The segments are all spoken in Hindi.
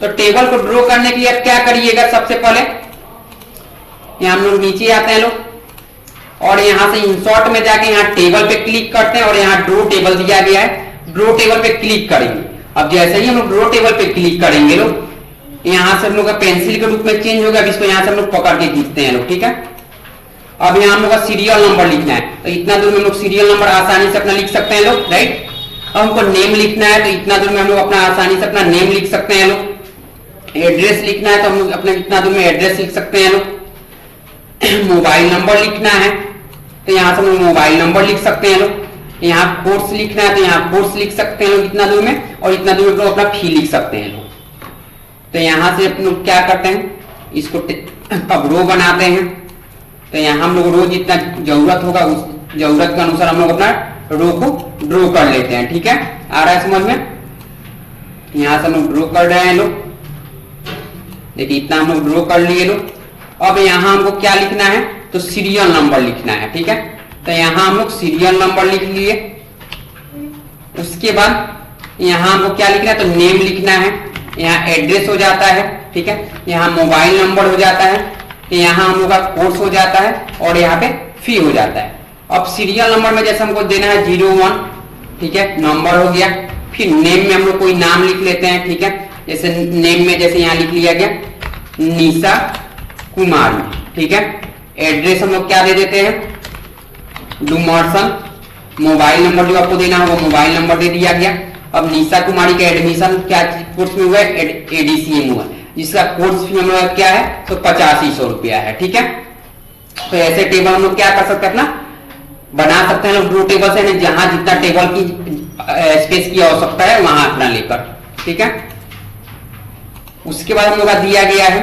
तो टेबल को ड्रॉ करने के लिए आप क्या करिएगा, सबसे पहले यहां हम लोग नीचे आते हैं लोग और यहां से इंसर्ट में जाके यहाँ टेबल पे क्लिक करते हैं और यहाँ ड्रॉ टेबल दिया गया है, ड्रॉ टेबल पे क्लिक करेंगे। अब जैसे ही हम लोग ड्रॉ टेबल पे क्लिक करेंगे लोग, यहां से हम लोग का पेंसिल के रूप में चेंज होगा, इसको यहां से हम लोग पकड़ के खींचते हैं लोग, ठीक है। अब यहाँ हम लोग का सीरियल नंबर लिखना है, तो इतना दूर में हम लोग सीरियल नंबर आसानी से अपना लिख सकते हैं लोग, राइट। अब हमको नेम लिखना है, तो इतना दूर में हम लोग अपना आसानी से अपना नेम लिख सकते हैं लोग। एड्रेस लिखना है तो हम लोग अपने इतना दूर में एड्रेस लिख सकते हैं लोग। मोबाइल नंबर लिखना है तो यहाँ से हम लोग मोबाइल नंबर लिख सकते हैं लोग। यहाँ कोर्स लिखना है तो यहाँ कोर्स लिख सकते हैं लोग इतना दूर में, और इतना दूर में अपना फी लिख सकते हैं लोग। तो यहाँ से अपन लोग क्या करते हैं, इसको अब रो बनाते हैं, तो यहाँ हम लोग रो जितना जरूरत होगा उस जरूरत के अनुसार हम लोग अपना रो को ड्रॉ कर लेते हैं, ठीक है। आ रहा है समझ में, यहाँ से हम लोग ड्रॉ कर रहे हैं लोग, देखिए इतना हम लोग ड्रॉ कर लिए लोग। अब यहाँ हमको क्या लिखना है, तो सीरियल नंबर लिखना है, ठीक है। तो यहाँ हम लोग सीरियल नंबर लिख लिए। उसके बाद यहाँ हमको क्या लिखना है, तो नेम लिखना है, यहाँ एड्रेस हो जाता है, ठीक है। यहाँ मोबाइल नंबर हो जाता है, यहाँ हम लोग का कोर्स हो जाता है और यहाँ पे फी हो जाता है। अब सीरियल नंबर में जैसे हमको देना है 01, ठीक है, नंबर हो गया। फिर नेम में हम लोग कोई नाम लिख लेते हैं, ठीक है। जैसे नेम में जैसे यहाँ लिख लिया गया निशा कुमारी, ठीक है। एड्रेस हम लोग क्या दे देते हैं, डुमरसन। मोबाइल नंबर जो आपको देना होगा मोबाइल नंबर दे दिया गया। अब निशा कुमारी का एडमिशन क्या कोर्स में हुआ है, एडीसीए हुआ, जिसका कोर्स फी हम लोग क्या है, तो 8500 रुपया है, ठीक है। तो ऐसे टेबल हम लोग क्या कर सकते हैं, अपना बना सकते हैं लोग ड्रॉ टेबल से, जहां जितना टेबल की स्पेस की आवश्यकता है वहां अपना लेकर, ठीक है। उसके बाद हम लोग का दिया गया है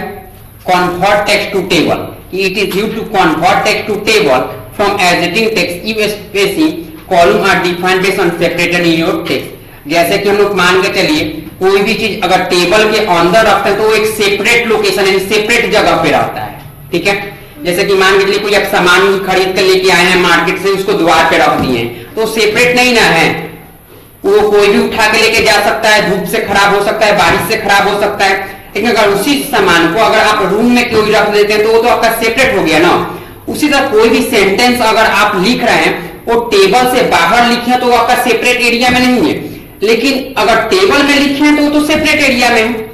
convert text to table. It is used to convert text to table from existing text if spacing column are defined based on separated in your text. जैसे कि हम लोग मान के चलिए कोई भी चीज अगर टेबल के अंदर रखते हैं तो वो एक सेपरेट लोकेशन यानी सेपरेट जगह पे रहता है, ठीक है। जैसे कि मान के चलिए कोई आप सामान खरीद कर लेके आए हैं मार्केट से, उसको द्वार पे रख दिए तो सेपरेट नहीं ना है, वो कोई भी उठा के लेके जा सकता है, धूप से खराब हो सकता है, बारिश से खराब हो सकता है। लेकिन अगर उसी सामान को अगर आप रूम में कोई रख देते हैं तो वो तो आपका सेपरेट हो गया ना। उसी तरह कोई भी सेंटेंस अगर आप लिख रहे हैं वो टेबल से बाहर लिखे तो वो आपका सेपरेट एरिया में नहीं है, लेकिन अगर टेबल में लिखे हैं तो वो तो सेपरेट एरिया में है।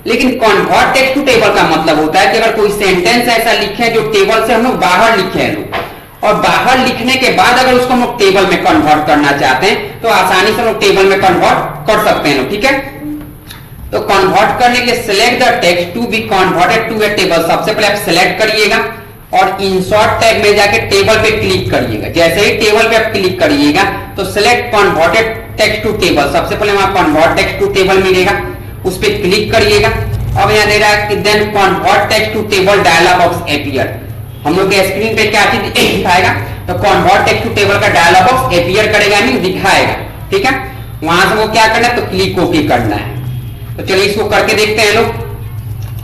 लेकिन कन्वर्ट टेक्स्ट टू टेबल का मतलब होता है कि अगर कोई सेंटेंस ऐसा लिखे हैं जो टेबल से हम लोग बाहर लिखे हैं लोग, और बाहर लिखने के बाद अगर उसको हम लोग टेबल में कन्वर्ट करना चाहते हैं तो आसानी से हम लोग टेबल में कन्वर्ट कर सकते हैं, ठीक है। तो कन्वर्ट करने के लिए select the text to be converted to a table. सबसे पहले आप सिलेक्ट करिएगा और इंसर्ट टैब में जाके टेबल पे क्लिक करिएगा। जैसे ही टेबल पे आप क्लिक करिएगा तो select converted text to table, सबसे पहले वहां कन्वर्ट टेक्स्ट टू टेबल मिलेगा, उस पर क्लिक करिएगा। अब यहाँ दे रहा है कि then convert text to table dialog box appear. हम लोग के स्क्रीन पे क्या चीज दिखाएगा, तो कन्वर्ट टेक्स्ट टू टेबल का डायलॉग बॉक्स अपीयर करेगा, नहीं दिखाएगा, ठीक है। वहां से वो क्या करना है, तो क्लिक ओके करना है। तो चलिए इसको करके देखते हैं लोग।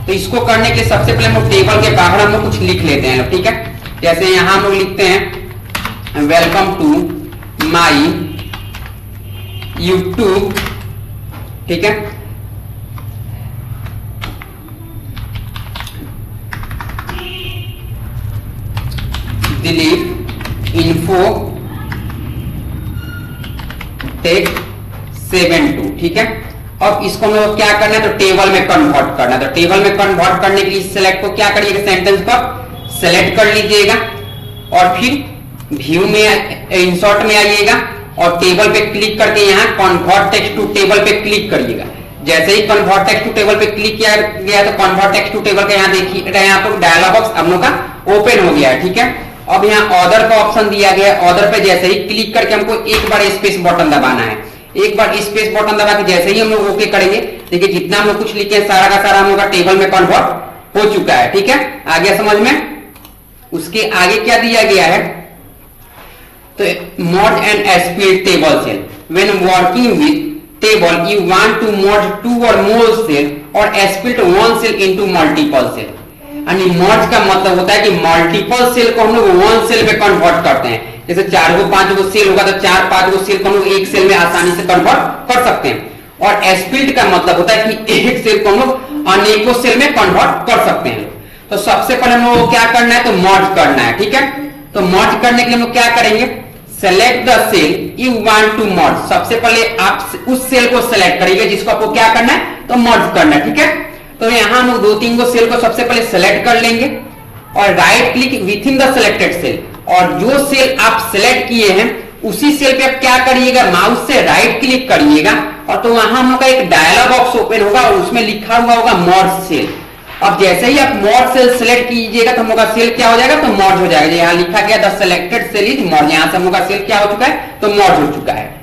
तो इसको करने के लिए सबसे पहले हम टेबल के बाहर हम लोग कुछ लिख लेते हैं, ठीक है। जैसे यहां हम लोग लिखते हैं वेलकम टू माई यूट्यूब, ठीक है। दिलीप इन्फो टेक 72, ठीक है। अब इसको हम लोग क्या करना है, तो टेबल में कन्वर्ट करना है। तो टेबल में कन्वर्ट करने के लिए सिलेक्ट को क्या करिएगा, सेंटेंस पर सिलेक्ट कर लीजिएगा और फिर व्यू में इंसर्ट में आइएगा और टेबल पे क्लिक करके यहाँ कन्वर्ट टेक्स्ट टू टेबल पे क्लिक करिएगा। जैसे ही कन्वर्ट टेक्स्ट टू टेबल पे क्लिक किया गया तो कन्वर्ट टेक्स्ट टू टेबल का यहाँ देखिए यहाँ पर डायलॉग बॉक्स हम लोग का ओपन हो गया है, ठीक है। अब यहाँ ऑर्डर का ऑप्शन दिया गया है। ऑर्डर पे जैसे ही क्लिक करके हमको एक बार स्पेस बटन दबाना है। एक बार स्पेस बटन दबा के जैसे ही हम लोग ओके करेंगे, देखिए जितना हम लोग कुछ लिखे सारा का सारा हम लोग का टेबल में कन्वर्ट हो चुका है, ठीक है। आ गया समझ में। उसके आगे क्या दिया गया है, तो merge and split table cell. When working with table you want to merge two or more cell or split one cell into multiple cell. यानी मर्ज का मतलब होता है कि मल्टीपल सेल को हम लोग वन सेल में कन्वर्ट करते हैं। जैसे 4 गो 5 गो सेल होगा तो 4-5 गो सेल को हम लोग एक सेल में आसानी से कन्वर्ट कर सकते हैं। और स्प्लिट का मतलब होता है कि एक सेल को हम लोग अनेकों सेल में कन्वर्ट कर सकते हैं। तो सबसे पहले हम लोग को क्या करना है, तो मर्ज करना है। ठीक है, तो मर्ज करने के लिए हम लोग क्या करेंगे, select the cell you want to merge. सबसे पहले आप उस सेल को सेलेक्ट करिएगा जिसको आपको क्या करना है, तो मर्ज करना है। ठीक है, तो यहां हम दो तीन को सेल को सबसे पहले सेलेक्ट कर लेंगे और right click within the selected cell, और जो सेल आप सेलेक्ट किए हैं उसी सेल पे आप क्या करिएगा, माउस से राइट क्लिक करिएगा और तो वहां हम लोग का एक डायलॉग बॉक्स ओपन होगा और उसमें लिखा हुआ होगा मर्ज सेल। अब जैसे ही आप मर्ज सेल सेलेक्ट कीजिएगा तो हम लोग का सेल क्या हो जाएगा, तो मर्ज हो जाएगा। यहाँ लिखा गया the selected cell is merge, यहां से हम लोग का सेल क्या हो चुका है, तो मर्ज हो चुका है।